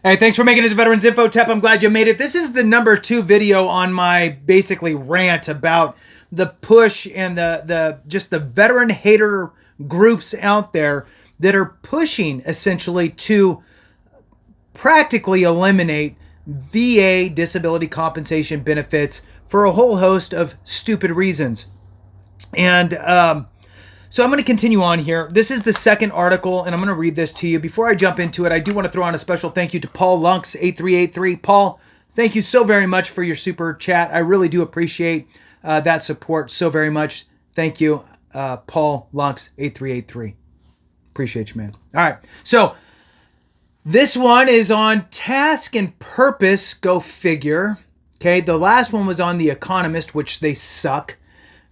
Hey, thanks for making it to Veterans Info Tep. I'm glad you made it. This is the number 2 video on my basically rant about the push and the veteran hater groups out there that are pushing essentially to practically eliminate VA disability compensation benefits for a whole host of stupid reasons. And so I'm going to continue on here. This is the second article, and I'm going to read this to you. Before I jump into it, I do want to throw on a special thank you to Paul Lunks 8383. Paul, thank you so very much for your super chat. I really do appreciate that support so very much. Thank you, Paul Lunks 8383. Appreciate you, man. All right, so this one is on task and purpose. Go figure. Okay, the last one was on The Economist, which they suck.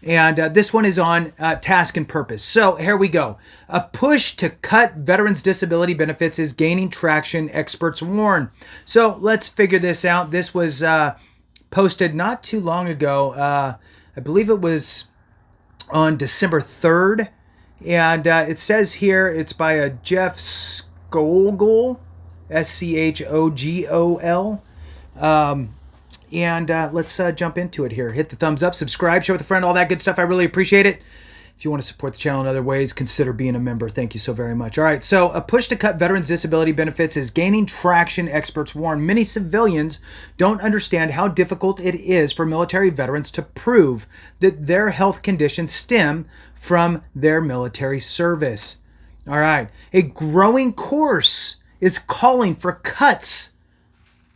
And this one is on task and purpose. So here we go. A push to cut veterans' disability benefits is gaining traction, experts warn. So let's figure this out. This was posted not too long ago. I believe it was on December 3rd. And it says here it's by a Jeff Schogol, Schogol. And let's jump into it here. Hit the thumbs up, subscribe, share with a friend, all that good stuff. I really appreciate it. If you want to support the channel in other ways, consider being a member. Thank you so very much. All right, so a push to cut veterans' disability benefits is gaining traction, experts warn. Many civilians don't understand how difficult it is for military veterans to prove that their health conditions stem from their military service. All right, a growing chorus is calling for cuts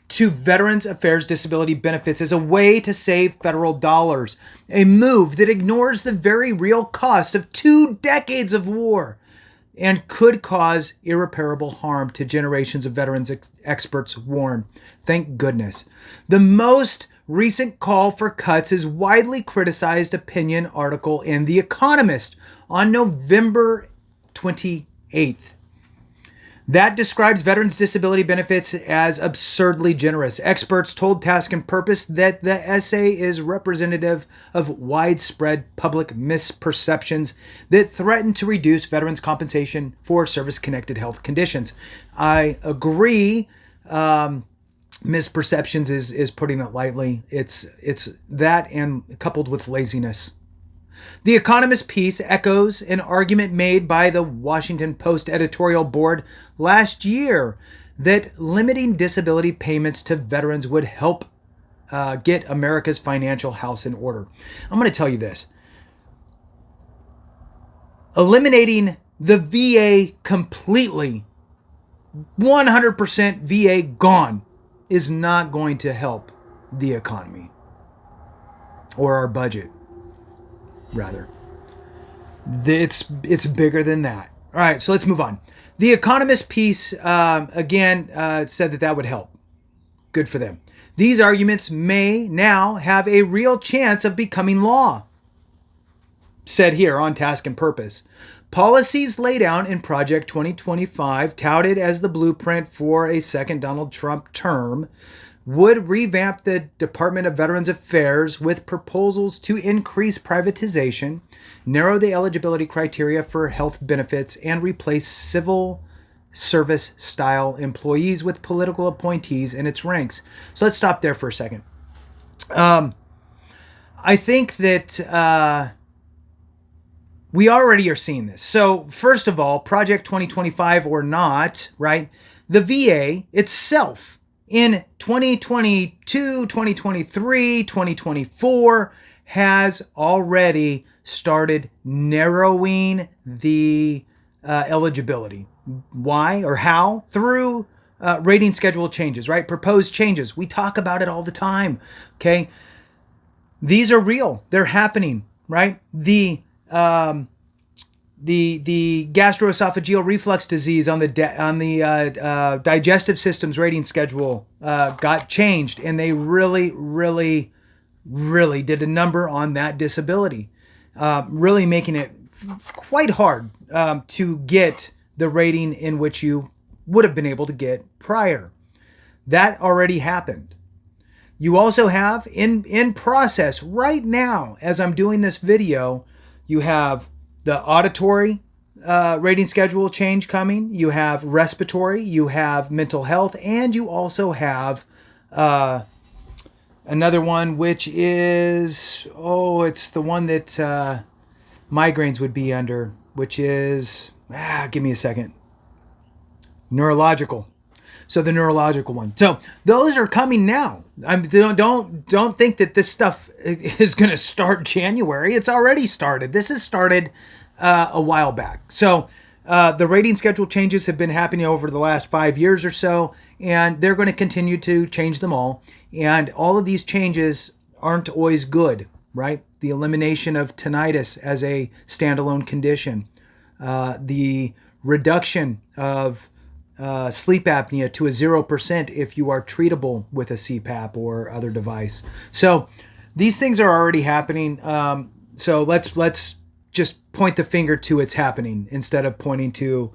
to Veterans Affairs disability benefits as a way to save federal dollars, a move that ignores the very real cost of 2 decades of war and could cause irreparable harm to generations of veterans, experts warn. Thank goodness. The most recent call for cuts is widely criticized opinion article in The Economist on November 28th. That describes veterans' disability benefits as absurdly generous. Experts told Task and Purpose that the essay is representative of widespread public misperceptions that threaten to reduce veterans' compensation for service-connected health conditions. I agree. Misperceptions is putting it lightly. It's that and coupled with laziness. The Economist piece echoes an argument made by the Washington Post editorial board last year that limiting disability payments to veterans would help get America's financial house in order. I'm going to tell you this. Eliminating the VA completely, 100% VA gone, is not going to help the economy or our budget. Rather, it's bigger than that. All right, so let's move on. The Economist piece again said that would help. Good for them. These arguments may now have a real chance of becoming law, said here on Task and Purpose. Policies laid out in Project 2025, touted as the blueprint for a second Donald Trump term, would revamp the Department of Veterans Affairs with proposals to increase privatization, narrow the eligibility criteria for health benefits, and replace civil service-style employees with political appointees in its ranks. So let's stop there for a second. I think that we already are seeing this. So first of all, Project 2025 or not, right? The VA itself in 2022, 2023, 2024 has already started narrowing the eligibility. Why or how? Through rating schedule changes, right? Proposed changes. We talk about it all the time, okay? These are real. They're happening, right? The gastroesophageal reflux disease on the digestive systems rating schedule got changed, and they really did a number on that disability, really making it quite hard to get the rating in which you would have been able to get prior. That already happened. You also have in process right now, as I'm doing this video, you have the auditory rating schedule change coming. You have respiratory, you have mental health, and you also have another one, which is, it's the one that migraines would be under, which is, give me a second, neurological. So the neurological one. So those are coming now. Don't think that this stuff is going to start January. It's already started. This has started a while back. So the rating schedule changes have been happening over the last 5 years or so, and they're going to continue to change them all. And all of these changes aren't always good, right? The elimination of tinnitus as a standalone condition, the reduction of sleep apnea to a 0% if you are treatable with a CPAP or other device. So these things are already happening. So let's just point the finger to it's happening instead of pointing to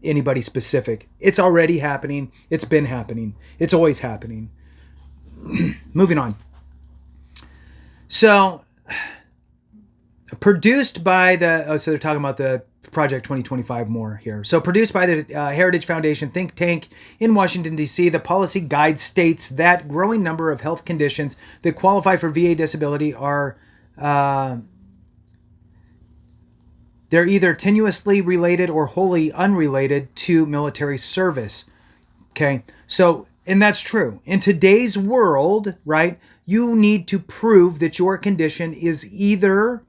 anybody specific. It's already happening. It's been happening. It's always happening. Moving on. So produced by so they're talking about the Project 2025 more here. So produced by the Heritage Foundation think tank in Washington, D.C., the policy guide states that growing number of health conditions that qualify for VA disability are they're either tenuously related or wholly unrelated to military service. Okay, so, and that's true. In today's world, right, you need to prove that your condition is either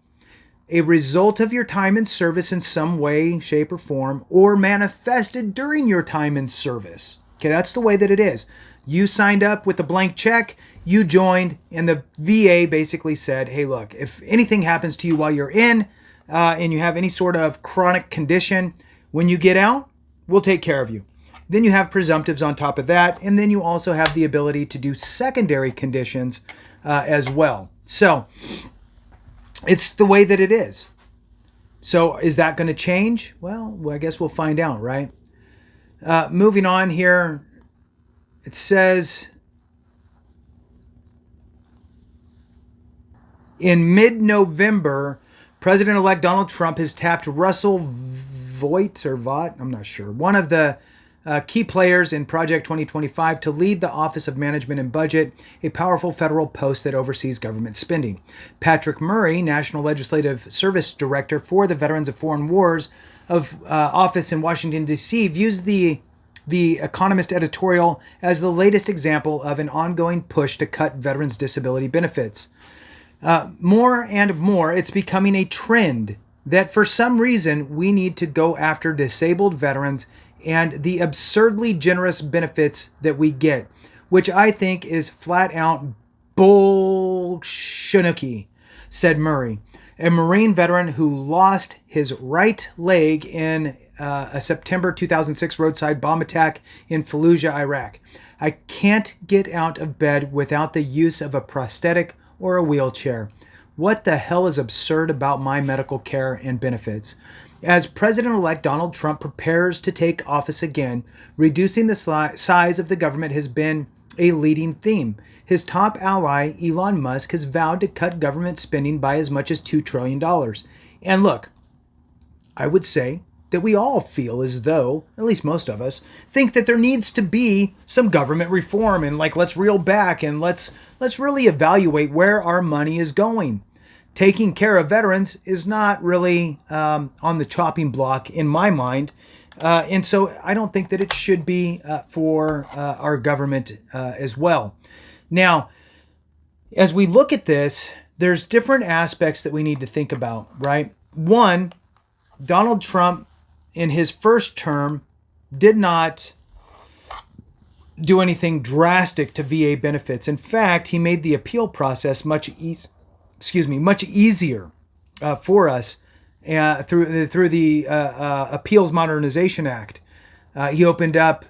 a result of your time in service in some way, shape, or form, or manifested during your time in service. Okay, that's the way that it is. You signed up with a blank check, you joined, and the VA basically said, hey, look, if anything happens to you while you're in, and you have any sort of chronic condition, when you get out, we'll take care of you. Then you have presumptives on top of that, and then you also have the ability to do secondary conditions as well. So it's the way that it is. So is that going to change? Well, I guess we'll find out, right? Moving on here, it says, in mid-November, President-elect Donald Trump has tapped Russell Vought, I'm not sure, one of the key players in Project 2025 to lead the Office of Management and Budget, a powerful federal post that oversees government spending. Patrick Murray, National Legislative Service Director for the Veterans of Foreign Wars of office in Washington, D.C., views the Economist editorial as the latest example of an ongoing push to cut veterans' disability benefits. More and more, it's becoming a trend that for some reason we need to go after disabled veterans and the absurdly generous benefits that we get, which I think is flat out bullshit, said Murray, a Marine veteran who lost his right leg in a September 2006 roadside bomb attack in Fallujah, Iraq. I can't get out of bed without the use of a prosthetic or a wheelchair. What the hell is absurd about my medical care and benefits? As President-elect Donald Trump prepares to take office again, reducing the size of the government has been a leading theme. His top ally, Elon Musk, has vowed to cut government spending by as much as $2 trillion. And look, I would say that we all feel as though, at least most of us, think that there needs to be some government reform and let's reel back and let's really evaluate where our money is going. Taking care of veterans is not really on the chopping block in my mind. And so I don't think that it should be for our government as well. Now, as we look at this, there's different aspects that we need to think about, right? One, Donald Trump in his first term did not do anything drastic to VA benefits. In fact, he made the appeal process much easier for us through the Appeals Modernization Act. He opened up,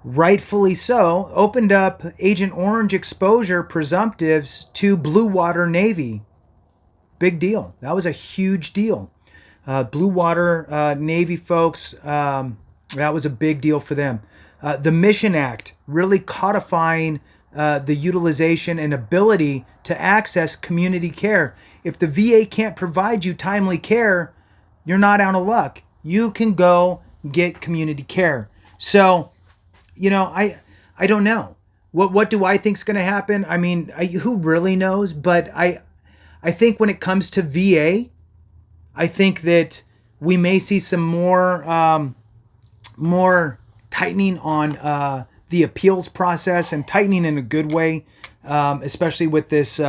rightfully so, opened up Agent Orange exposure presumptives to Blue Water Navy. Big deal. That was a huge deal. Blue Water Navy folks, that was a big deal for them. The Mission Act, really codifying the utilization and ability to access community care. If the VA can't provide you timely care, you're not out of luck. You can go get community care. So, I don't know. What do I think's going to happen? I mean, who really knows? But I think when it comes to VA, I think that we may see some more tightening on the appeals process, and tightening in a good way, especially with this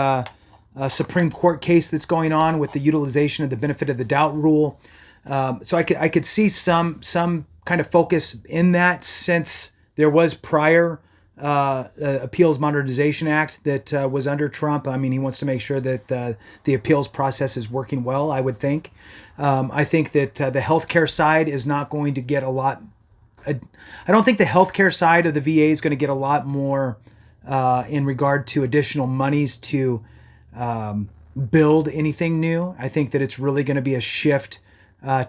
Supreme Court case that's going on with the utilization of the benefit of the doubt rule. So I could see some kind of focus in that, since there was prior Appeals Modernization Act that was under Trump. I mean, he wants to make sure that the appeals process is working well, I would think. I think that the healthcare side is not going to get a lot. I don't think the healthcare side of the VA is going to get a lot more in regard to additional monies to build anything new. I think that it's really going to be a shift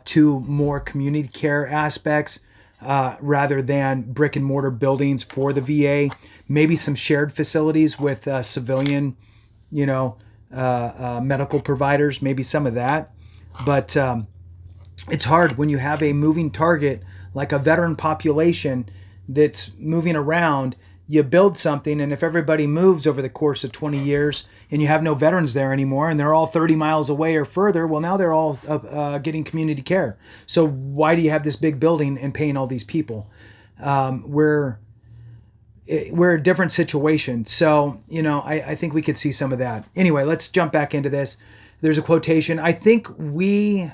to more community care aspects rather than brick and mortar buildings for the VA. Maybe some shared facilities with civilian, medical providers. Maybe some of that, but it's hard when you have a moving target like a veteran population that's moving around. You build something, and if everybody moves over the course of 20 years and you have no veterans there anymore and they're all 30 miles away or further, well, now they're all getting community care. So why do you have this big building and paying all these people? We're a different situation. So, I think we could see some of that. Anyway, let's jump back into this. There's a quotation. I think we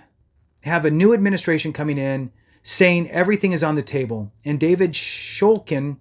have a new administration coming in saying everything is on the table. And David Shulkin,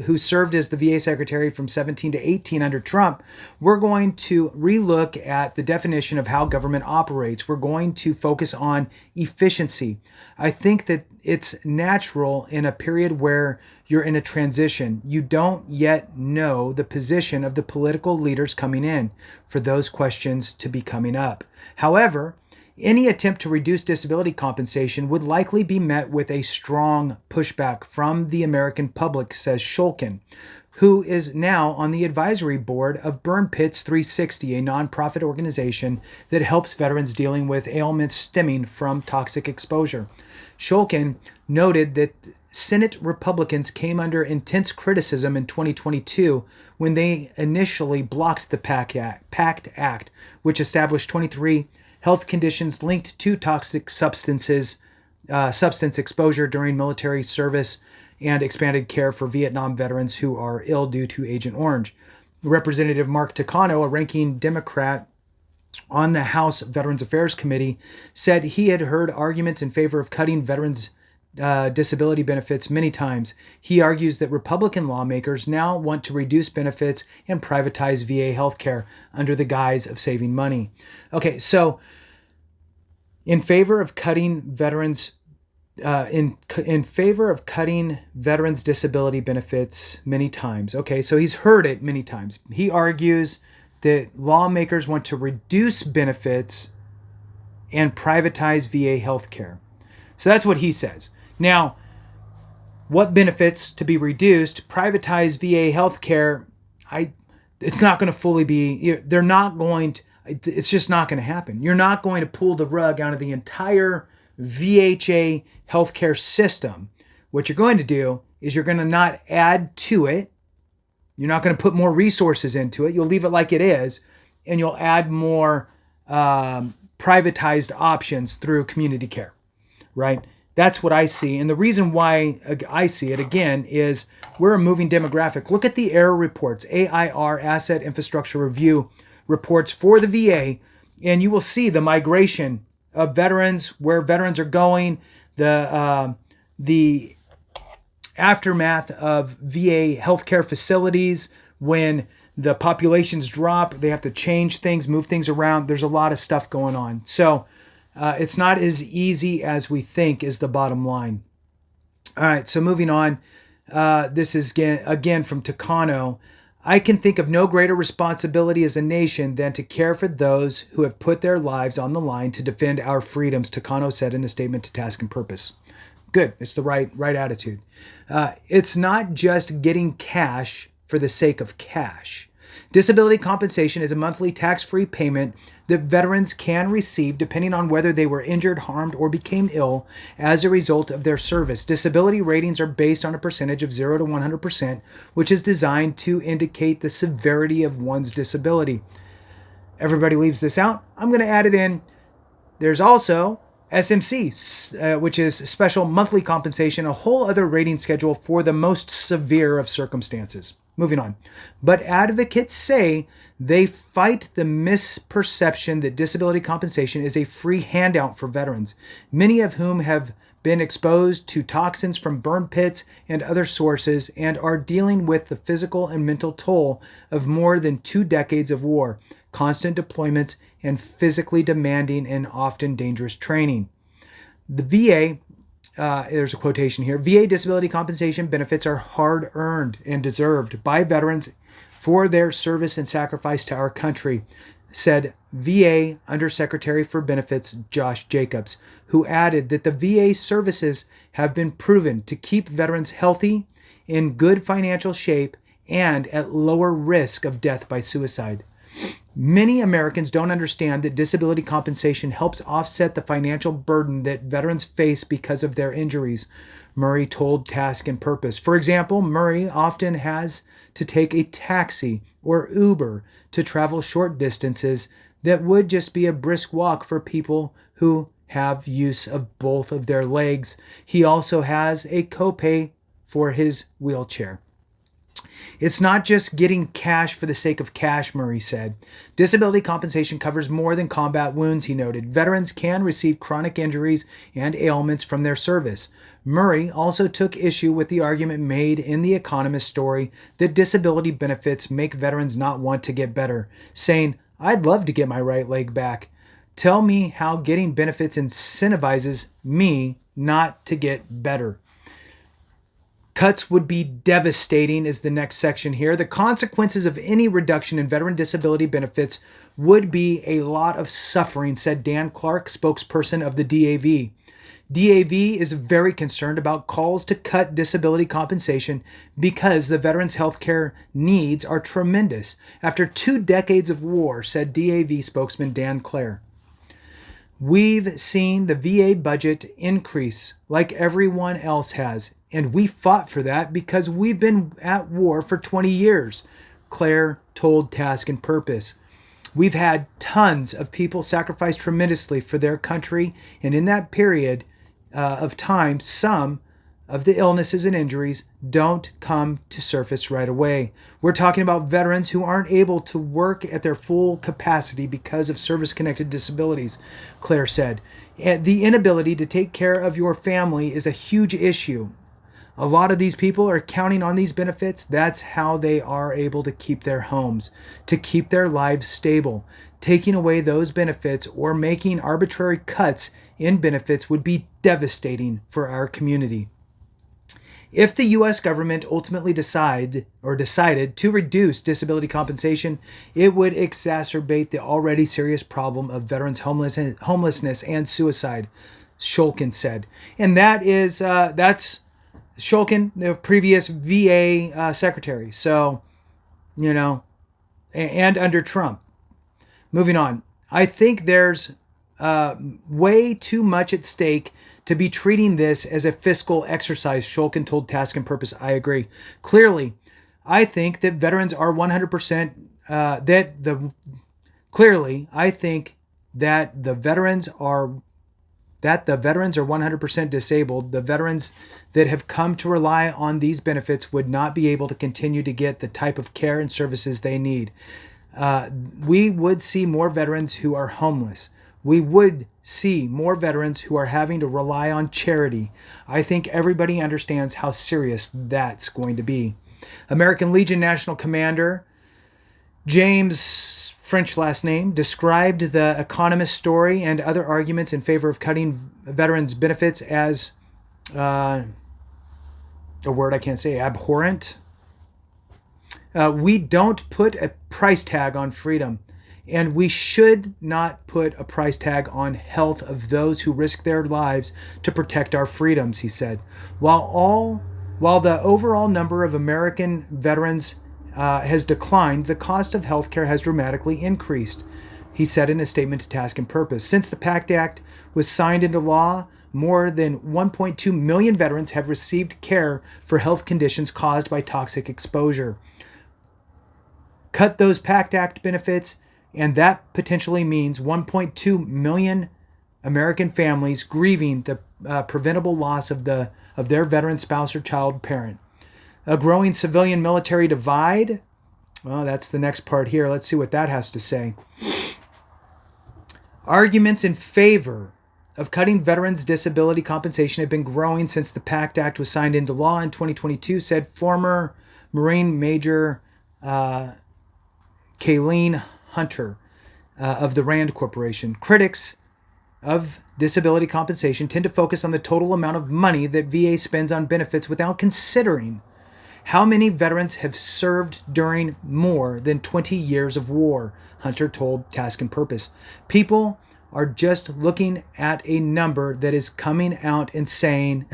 who served as the VA secretary from 17 to 18 under Trump, we're going to relook at the definition of how government operates. We're going to focus on efficiency. I think that it's natural in a period where you're in a transition. You don't yet know the position of the political leaders coming in for those questions to be coming up. However, any attempt to reduce disability compensation would likely be met with a strong pushback from the American public, says Shulkin, who is now on the advisory board of Burn Pits 360, a nonprofit organization that helps veterans dealing with ailments stemming from toxic exposure. Shulkin noted that Senate Republicans came under intense criticism in 2022 when they initially blocked the PACT Act, which established 23 health conditions linked to toxic substance exposure during military service, and expanded care for Vietnam veterans who are ill due to Agent Orange. Representative Mark Takano, a ranking Democrat on the House Veterans Affairs Committee, said he had heard arguments in favor of cutting veterans' disability benefits many times. He argues that Republican lawmakers now want to reduce benefits and privatize VA healthcare under the guise of saving money. Okay, so in favor of cutting veterans disability benefits many times. Okay, so he's heard it many times. He argues that lawmakers want to reduce benefits and privatize VA healthcare. So that's what he says. Now, what benefits to be reduced? Privatize VA healthcare. It's not going to fully be. They're not going to. It's just not going to happen. You're not going to pull the rug out of the entire VHA healthcare system. What you're going to do is you're going to not add to it. You're not going to put more resources into it. You'll leave it like it is, and you'll add more privatized options through community care, right? That's what I see. And the reason why I see it, again, is we're a moving demographic. Look at the error reports, AIR, Asset Infrastructure Review reports for the VA, and you will see the migration of veterans, where veterans are going, the aftermath of VA healthcare facilities. When the populations drop, they have to change things, move things around. There's a lot of stuff going on. So it's not as easy as we think, is the bottom line. All right, so moving on. This is again from Takano. I can think of no greater responsibility as a nation than to care for those who have put their lives on the line to defend our freedoms, Takano said in a statement to Task and Purpose. Good. It's the right attitude. It's not just getting cash for the sake of cash. Disability compensation is a monthly tax-free payment that veterans can receive depending on whether they were injured, harmed, or became ill as a result of their service. Disability ratings are based on a percentage of 0 to 100%, which is designed to indicate the severity of one's disability. Everybody leaves this out. I'm going to add it in. There's also SMC, which is special monthly compensation, a whole other rating schedule for the most severe of circumstances. Moving on. But advocates say they fight the misperception that disability compensation is a free handout for veterans, many of whom have been exposed to toxins from burn pits and other sources and are dealing with the physical and mental toll of more than 2 decades of war, constant deployments, and physically demanding and often dangerous training. The VA, there's a quotation here, VA disability compensation benefits are hard-earned and deserved by veterans for their service and sacrifice to our country, said VA Undersecretary for Benefits Josh Jacobs, who added that the VA services have been proven to keep veterans healthy, in good financial shape, and at lower risk of death by suicide. Many Americans don't understand that disability compensation helps offset the financial burden that veterans face because of their injuries, Murray told Task and Purpose. For example, Murray often has to take a taxi or Uber to travel short distances that would just be a brisk walk for people who have use of both of their legs. He also has a copay for his wheelchair. It's not just getting cash for the sake of cash, Murray said. Disability compensation covers more than combat wounds, he noted. Veterans can receive chronic injuries and ailments from their service. Murray also took issue with the argument made in The Economist story that disability benefits make veterans not want to get better, saying, "I'd love to get my right leg back. Tell me how getting benefits incentivizes me not to get better." Cuts would be devastating is the next section here. The consequences of any reduction in veteran disability benefits would be a lot of suffering, said Dan Clark, spokesperson of the DAV. DAV is very concerned about calls to cut disability compensation because the veterans' health care needs are tremendous. After 2 decades of war, said DAV spokesman Dan Clare. We've seen the VA budget increase like everyone else has, and we fought for that because we've been at war for 20 years, Claire told Task and Purpose. We've had tons of people sacrifice tremendously for their country, and in that period of time, some of the illnesses and injuries don't come to surface right away. We're talking about veterans who aren't able to work at their full capacity because of service-connected disabilities, Claire said. And the inability to take care of your family is a huge issue. A lot of these people are counting on these benefits. That's how they are able to keep their homes, to keep their lives stable. Taking away those benefits or making arbitrary cuts in benefits would be devastating for our community. If the U.S. government ultimately decided to reduce disability compensation, it would exacerbate the already serious problem of veterans' homelessness and suicide, Shulkin said. And that's Shulkin, the previous VA secretary. So, and under Trump. Moving on. I think there's way too much at stake to be treating this as a fiscal exercise, Shulkin told Task and Purpose. I agree. Clearly, I think that veterans are 100%, I think that the veterans are 100% disabled. The veterans that have come to rely on these benefits would not be able to continue to get the type of care and services they need. We would see more veterans who are homeless. We would see more veterans who are having to rely on charity. I think everybody understands how serious that's going to be. American Legion National Commander James, French last name, described the Economist story and other arguments in favor of cutting veterans' benefits as a word I can't say, abhorrent. We don't put a price tag on freedom. And we should not put a price tag on health of those who risk their lives to protect our freedoms, he said. While the overall number of American veterans has declined, the cost of healthcare has dramatically increased, he said in a statement to Task and Purpose. Since the PACT Act was signed into law, more than 1.2 million veterans have received care for health conditions caused by toxic exposure. Cut those PACT Act benefits, and that potentially means 1.2 million American families grieving the preventable loss of their veteran spouse or child parent. A growing civilian-military divide. Well, that's the next part here. Let's see what that has to say. Arguments in favor of cutting veterans' disability compensation have been growing since the PACT Act was signed into law in 2022, said former Marine Major Kayleen Hunter of the Rand Corporation. Critics of disability compensation tend to focus on the total amount of money that VA spends on benefits without considering how many veterans have served during more than 20 years of war, Hunter told Task and Purpose. People are just looking at a number that is coming out and saying,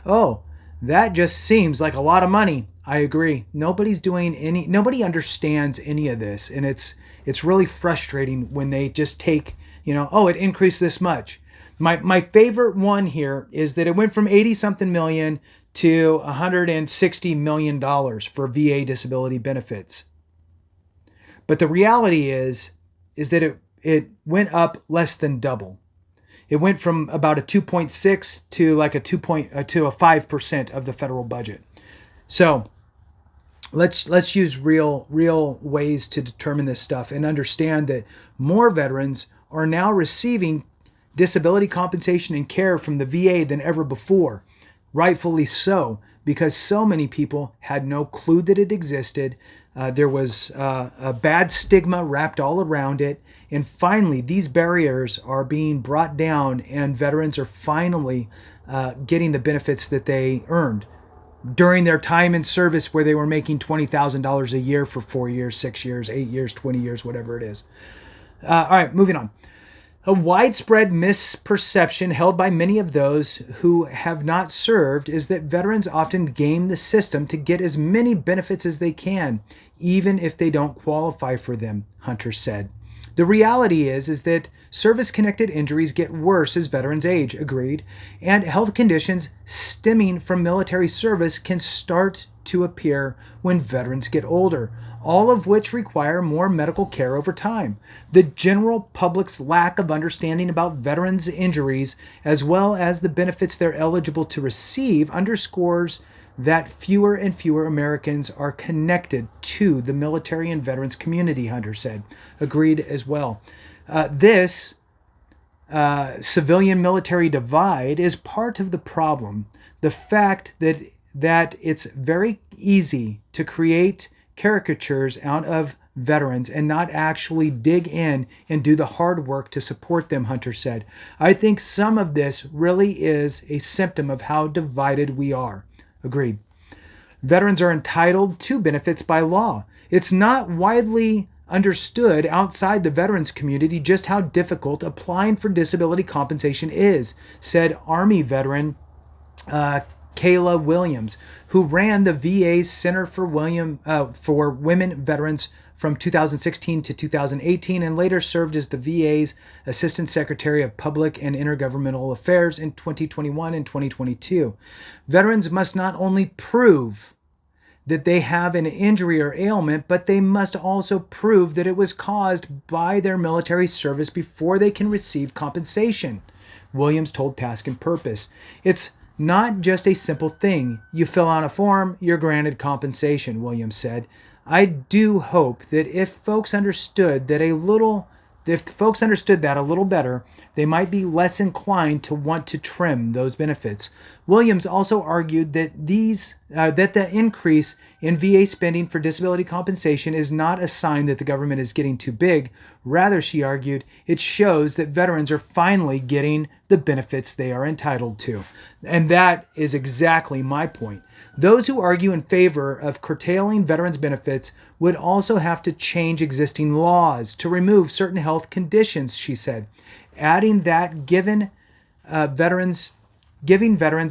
oh, that just seems like a lot of money. I agree. Nobody understands any of this. And it's really frustrating when they just take, it increased this much. My favorite one here is that it went from 80 something million to $160 million for VA disability benefits. But the reality is that it went up less than double. It went from about a 2.6 to like a 5% of the federal budget. So let's use real ways to determine this stuff and understand that more veterans are now receiving disability compensation and care from the VA than ever before. Rightfully so, because so many people had no clue that it existed. There was a bad stigma wrapped all around it. And finally, these barriers are being brought down and veterans are finally getting the benefits that they earned during their time in service, where they were making $20,000 a year for 4 years, 6 years, 8 years, 20 years, whatever it is. All right, moving on. A widespread misperception held by many of those who have not served is that veterans often game the system to get as many benefits as they can, even if they don't qualify for them, Hunter said. The reality is that service-connected injuries get worse as veterans age, agreed, and health conditions stemming from military service can start to appear when veterans get older, all of which require more medical care over time. The general public's lack of understanding about veterans' injuries, as well as the benefits they're eligible to receive, underscores that fewer and fewer Americans are connected to the military and veterans community, Hunter said. Agreed as well. This civilian-military divide is part of the problem. The fact that it's very easy to create caricatures out of veterans and not actually dig in and do the hard work to support them, Hunter said. I think some of this really is a symptom of how divided we are. Agreed. Veterans are entitled to benefits by law. It's not widely understood outside the veterans community just how difficult applying for disability compensation is, said Army veteran Kayla Williams, who ran the VA's Center for Women Veterans from 2016 to 2018 and later served as the VA's Assistant Secretary of Public and Intergovernmental Affairs in 2021 and 2022. Veterans must not only prove that they have an injury or ailment, but they must also prove that it was caused by their military service before they can receive compensation, Williams told Task and Purpose. It's not just a simple thing. You fill out a form, you're granted compensation, Williams said. I do hope that if folks understood that a little better, they might be less inclined to want to trim those benefits. Williams also argued that the increase in VA spending for disability compensation is not a sign that the government is getting too big. Rather, she argued, it shows that veterans are finally getting the benefits they are entitled to. And that is exactly my point. Those who argue in favor of curtailing veterans' benefits would also have to change existing laws to remove certain health conditions, she said, adding that giving veterans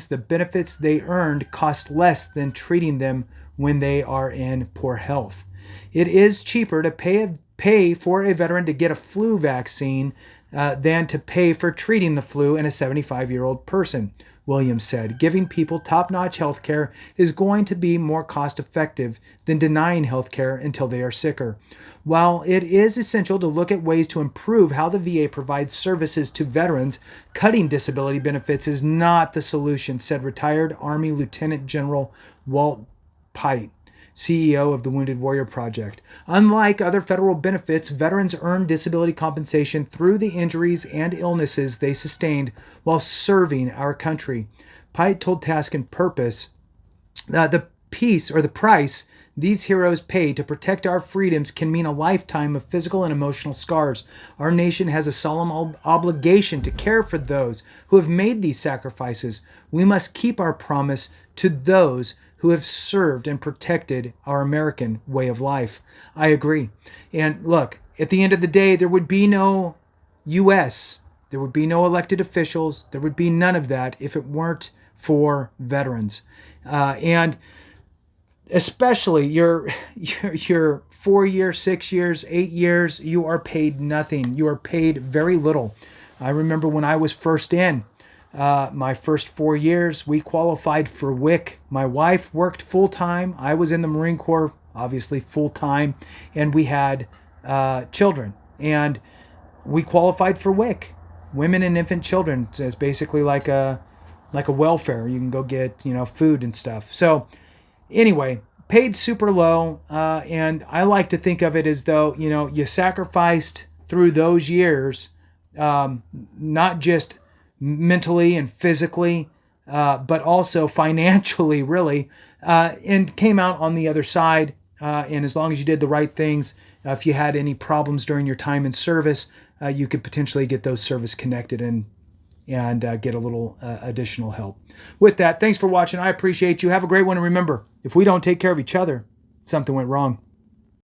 the benefits they earned cost less than treating them when they are in poor health. It is cheaper to pay for a veteran to get a flu vaccine than to pay for treating the flu in a 75-year-old person, Williams said. Giving people top-notch health care is going to be more cost-effective than denying health care until they are sicker. While it is essential to look at ways to improve how the VA provides services to veterans, cutting disability benefits is not the solution, said retired Army Lieutenant General Walt Pite, CEO of the Wounded Warrior Project. Unlike other federal benefits, veterans earn disability compensation through the injuries and illnesses they sustained while serving our country. Pite told Task and Purpose the price these heroes pay to protect our freedoms can mean a lifetime of physical and emotional scars. Our nation has a solemn obligation to care for those who have made these sacrifices. We must keep our promise to those who have served and protected our American way of life. I agree. And look, at the end of the day, there would be no U.S., there would be no elected officials, there would be none of that if it weren't for veterans. And especially your 4 years, 6 years, 8 years, you are paid nothing. You are paid very little. I remember when I was first in, my first 4 years, we qualified for WIC. My wife worked full-time. I was in the Marine Corps, obviously full-time, and we had children. And we qualified for WIC, Women and Infant Children. So it's basically like a welfare. You can go get food and stuff. So anyway, paid super low, and I like to think of it as though you sacrificed through those years, not just mentally and physically, but also financially, really, and came out on the other side. And as long as you did the right things, if you had any problems during your time in service, you could potentially get those service connected and get a little additional help. With that, thanks for watching. I appreciate you. Have a great one. And remember, if we don't take care of each other, something went wrong.